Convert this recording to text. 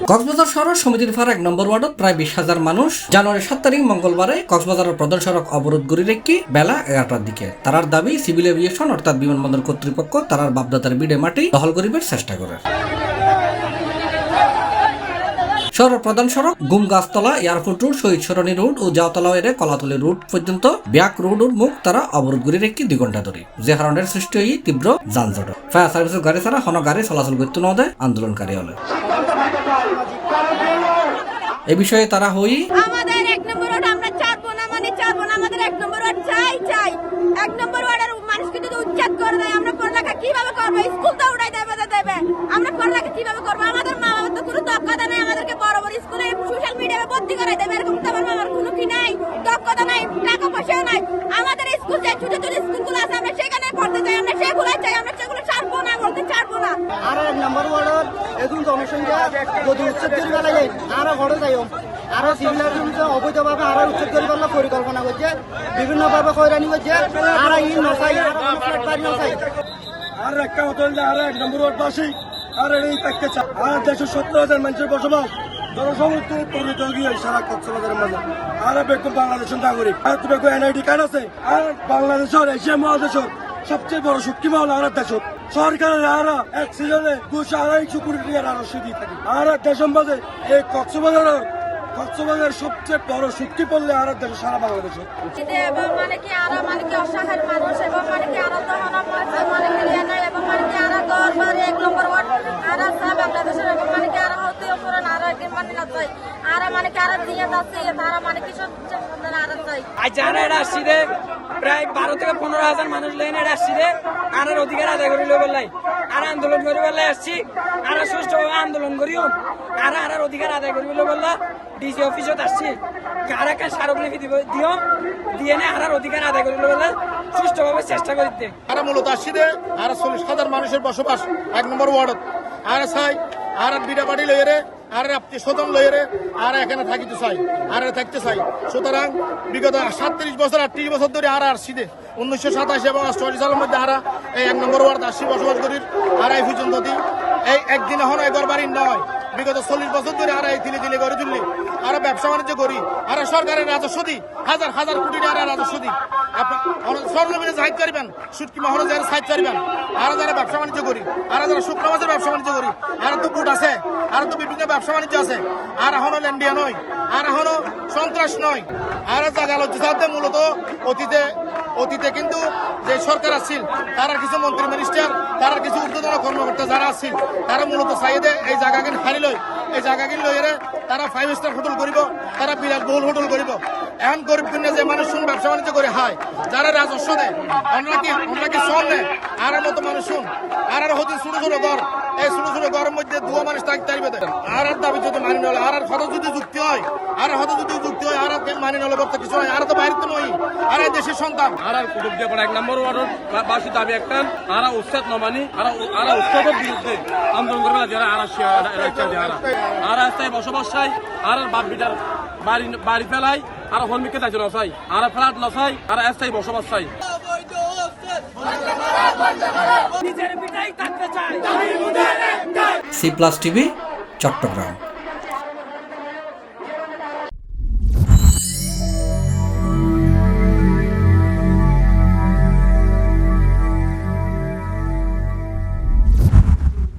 কক্সবাজার শহর সমিতির ফার ১ নম্বর ওয়ার্ডত প্রায় ২০,০০০ মানুষ জানুয়ারির ৭ তারিখ মঙ্গলবারে কক্সবাজারের প্রধান সড়ক অবরোধ করে রেখে বেলা ১১টার দিকে তারার দাবি সিভিল এভিয়েশন অর্থাৎ বিমানবন্দর কর্তৃপক্ষ তারার বাপদাতার বিডে মাটি দখল করিবার চেষ্টা করে। শহরের প্রধান সড়ক গুম গাছতলা এয়ারপোর্ট রোড শহীদ সরণী রোড ও জাওতলা এর কলাতলি রোড পর্যন্ত ব্যাক রোড ও মুখ তারা অবরোধ করে রেখে ২ ঘন্টা ধরে, যে কারণের সৃষ্টি হয়ে তীব্র যানজট। ফায়ার সার্ভিসের গাড়ি ছাড়া কোনো গাড়ি চলাচল করতে না দেয় আন্দোলনকারী হলে। এ বিষয়ে তারা হই আমাদের ১ নম্বর ওয়ার্ড আমরা ছাড়বো না, মানে ছাড়বো না, আমাদের ১ নম্বর ওয়ার্ড চাই। ১ নম্বর ওয়ার্ডের মানুষকে যদি উচ্ছেদ করে দেয় আমরা পড়ালেখা কিভাবে করবো? স্কুল তো উঠাই দেবে, আমরা পড়ালেখা কিভাবে করবো? আমাদের মা বাবার তো কোনো দক্ষতা নেই, আমাদেরকে বড় বড় স্কুলে সোশ্যাল মিডিয়ায় ভর্তি করাই দেবে, এরকম তো আমার মামার কোনো কি নাই, দক্ষতা নাই, টাকা পয়সাও নাই। আমাদের স্কুল যে ছোট ছোট স্কুলগুলো আছে আমরা সেখানে পড়তে চাই, আমরা সেগুলো চাই, আমরা সেগুলো ছাড়বো না, বলতে ছাড়বো না। আর ১ নম্বর ওয়ার্ডের এখন জনসংখ্যা যদি উচ্ছেদ করিবা লাগে আরো ঘরে যাই, আরো সিভিল অবৈধভাবে আরো উচ্ছেদ করিবার পরিকল্পনা করছে, বিভিন্নভাবে হয়রানি করছে। আর ই নচাই নচাই আর একটা হতো আর ১ নম্বর ওয়ার্ড বাসী আর এই থাকতে চায়। আর ১৭০,০০০ মানুষের বসবাস জনসমুদ্রে পরিণত গিয়ে সারা কক্সবাজারের মাঝে। আর বেকুব বাংলাদেশের নাগরিক, আর বেকুব এনআইডি কার্ড আছে। আর বাংলাদেশের এশিয়া মহাদেশের সবচেয়ে বড় শক্তি মহল আর দেশ সরকারের আরা এক সিজনে ২২৫ কোটি টাকার আরো দিয়ে থাকে। আর দেশের মাঝে এই কক্সবাজারের সবচেয়ে বড় শক্তি পড়লে আর দেশে সারা বাংলাদেশে মানে কি আরা মানে কি অসহায় মানুষ এবং মানে কি আরা তো মানে কি এবং মানে কি আরা ১ নম্বর ওয়ার্ড আরা সারা বাংলাদেশের এবং মানে কি আরা হতে উপরে আরা কি মানে না চাই আরা মানে কি আরা দিয়ে যাচ্ছে তারা মানে কি সন্তান আরা চাই। আজ জানা এটা আসছি রে প্রায় ১২ থেকে ১৫,০০০ মানুষ লাইনে এটা আসছি রে আর অধিকার আদায় করি বললাই আর আন্দোলন করি বললাই আসছি আর সুষ্ঠুভাবে আন্দোলন করিও আর অধিকার আদায় করি বললা ডিসি অফিসত আসছি কারা কার স্মারকলিপি দিও দিয়ে নে আর অধিকার আদায় করি বলে সুষ্ঠুভাবে চেষ্টা করিতে। আর মূলত আসছি রে আর ৪০,০০০ মানুষের বসবাস ১ নম্বর ওয়ার্ডত আর চাই আর বিড়া বাড়ি লইয়ে রে আর আত্মীয় স্বজন লইয়ে রে আর এখানে থাকিতে চাই আর থাকতে চাই। সুতরাং বিগত ৩৭ বছর ৩৮ বছর ধরে আর আসছি দে ১৯৮৭ এবং ৮৮ সালের মধ্যে আর এই ১ নম্বর ওয়ার্ড আসছি বসবাস করি আর এই পর্যন্ত এই একদিন এখন এগর বাড়ি নয় বিগত ৪০ বছর ধরে আর এই দিলে দিলে গড়ে তুললি আর ব্যবসা বাণিজ্য করি আর সরকারের রাজস্ব দিই হাজার হাজার কোটি টাকা রাজস্ব দিই। সরজমিনে সাহায্য করিবেন সুটকি মহলে যারা সাহায্য করিবেন আর যারা ব্যবসা বাণিজ্য করি আর যারা শুক্র মাসের ব্যবসা বাণিজ্য করি আর তো বুট আছে আর তো বিভিন্ন ব্যবসা বাণিজ্য আছে আর এখনো ল্যান্ডিয়া নয় আর এখনো সন্ত্রাস নয় আর জায়গা লজ্জা মূলত অতীতে কিন্তু যে সরকার আসছিল তারা কিছু মন্ত্রী মিনিস্টার তারা কিছু ঊর্ধ্বতন কর্মকর্তা যারা আসছিল তারা মূলত চাইদে এই জায়গাকে হারি লয় এই জায়গাকে লইয়ে তারা 5 স্টার হোটেল করিব তারা বিলাসবহুল হোটেল করিব। এখন গরিব দুনিয়া যে মানুষ শুন ব্যবসা বাণিজ্য করে হায় যারা রাজস্ব দেয় আমরা কি শ্রম নেয় আর মতো মানুষ শুন আর হতে ছোট ছোট ঘর এই ছোট ছোট ঘরের মধ্যে ২ মানুষ থাকতে পারবে আর দাবি যদি মানি নলে আর হতে যদি যুক্তি হয় আর হতে যদি যুক্তি হয় আর মানি নলে করতে কিছু হয় আর তো বাইরে তো নই আর এই দেশের সন্তান আর কুটুব দিয়ে ১ নম্বর ওয়ার্ডের বাসী দাবি একটা আর উচ্ছেদ নমানি আর উচ্ছেদের বিরুদ্ধে আন্দোলন করবে যারা আর রাস্তায় বসবাস চাই আর বাপ বিটার বাড়ি ফেলাই আর হলমিকে দায়িত্ব নচাই আর ফ্ল্যাট নচাই আর স্থায়ী বসবাস চাই। C plus TV Chittagong.